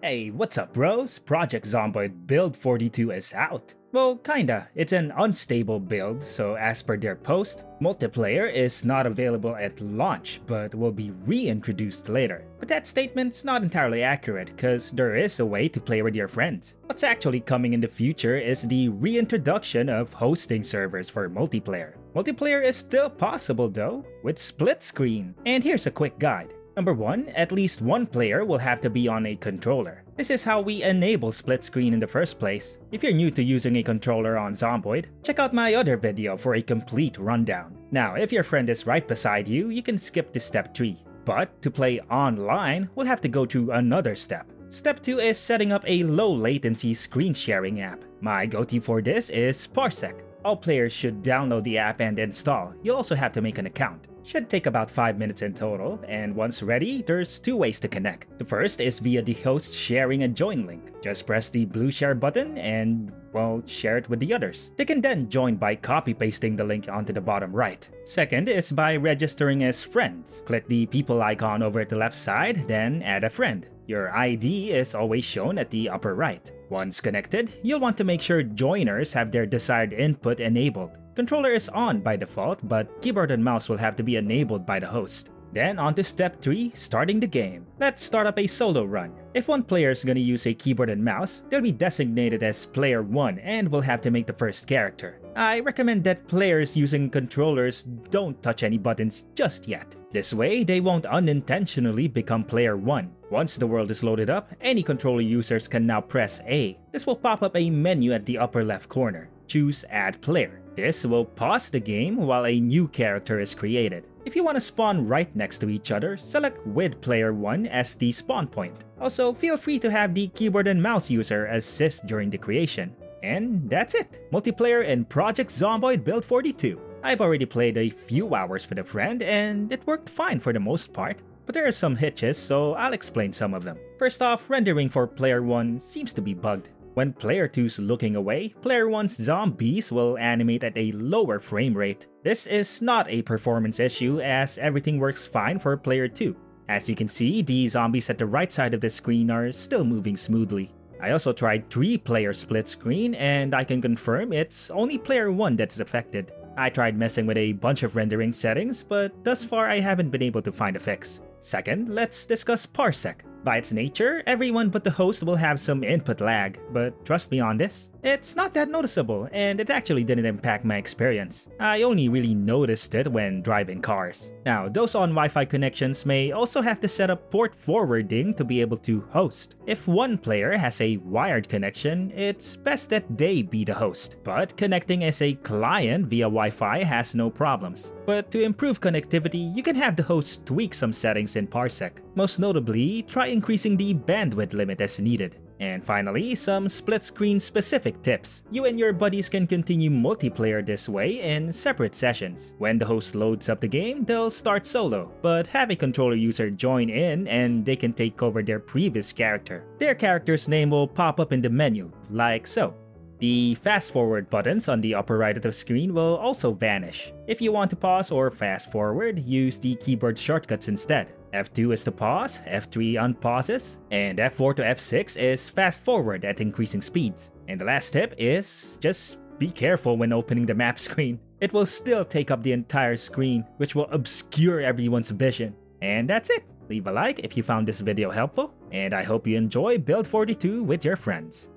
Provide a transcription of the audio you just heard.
Hey, what's up bros? Project Zomboid Build 42 is out. Well, kinda. It's an unstable build, so as per their post, multiplayer is not available at launch, but will be reintroduced later. But that statement's not entirely accurate, cause there is a way to play with your friends. What's actually coming in the future is the reintroduction of hosting servers for multiplayer. Multiplayer is still possible though, with split screen. And here's a quick guide. Number 1, at least one player will have to be on a controller. This is how we enable split screen in the first place. If you're new to using a controller on Zomboid, check out my other video for a complete rundown. Now, if your friend is right beside you, you can skip to step 3. But to play online, we'll have to go through another step. Step 2 is setting up a low latency screen sharing app. My go-to for this is Parsec. All players should download the app and install. You'll also have to make an account. Should take about 5 minutes in total, and once ready, there's 2 ways to connect. The first is via the host sharing a join link. Just press the blue share button and, well, share it with the others. They can then join by copy-pasting the link onto the bottom right. Second is by registering as friends. Click the people icon over at the left side, then add a friend. Your ID is always shown at the upper right. Once connected, you'll want to make sure joiners have their desired input enabled. Controller is on by default, but keyboard and mouse will have to be enabled by the host. Then on to step 3, starting the game. Let's start up a solo run. If one player is gonna use a keyboard and mouse, they'll be designated as player 1 and will have to make the first character. I recommend that players using controllers don't touch any buttons just yet. This way, they won't unintentionally become player 1. Once the world is loaded up, any controller users can now press A. This will pop up a menu at the upper left corner. Choose Add Player. This will pause the game while a new character is created. If you want to spawn right next to each other, select with player 1 as the spawn point. Also, feel free to have the keyboard and mouse user assist during the creation. And that's it! Multiplayer in Project Zomboid Build 42. I've already played a few hours with a friend and it worked fine for the most part. But there are some hitches, so I'll explain some of them. First off, rendering for player 1 seems to be bugged. When player 2's looking away, player 1's zombies will animate at a lower frame rate. This is not a performance issue as everything works fine for player 2. As you can see, the zombies at the right side of the screen are still moving smoothly. I also tried 3-player split screen and I can confirm it's only player 1 that's affected. I tried messing with a bunch of rendering settings, but thus far I haven't been able to find a fix. Second, let's discuss Parsec. By its nature, everyone but the host will have some input lag, but trust me on this, it's not that noticeable and it actually didn't impact my experience. I only really noticed it when driving cars. Now, those on Wi-Fi connections may also have to set up port forwarding to be able to host. If one player has a wired connection, it's best that they be the host, but connecting as a client via Wi-Fi has no problems. But to improve connectivity, you can have the host tweak some settings in Parsec. Most notably, try increasing the bandwidth limit as needed. And finally, some split screen specific tips. You and your buddies can continue multiplayer this way in separate sessions. When the host loads up the game, they'll start solo, but have a controller user join in and they can take over their previous character. Their character's name will pop up in the menu, like so. The fast forward buttons on the upper right of the screen will also vanish. If you want to pause or fast forward, use the keyboard shortcuts instead. F2 is to pause, F3 unpauses, and F4 to F6 is fast forward at increasing speeds. And the last tip is just be careful when opening the map screen. It will still take up the entire screen, which will obscure everyone's vision. And that's it. Leave a like if you found this video helpful, and I hope you enjoy Build 42 with your friends.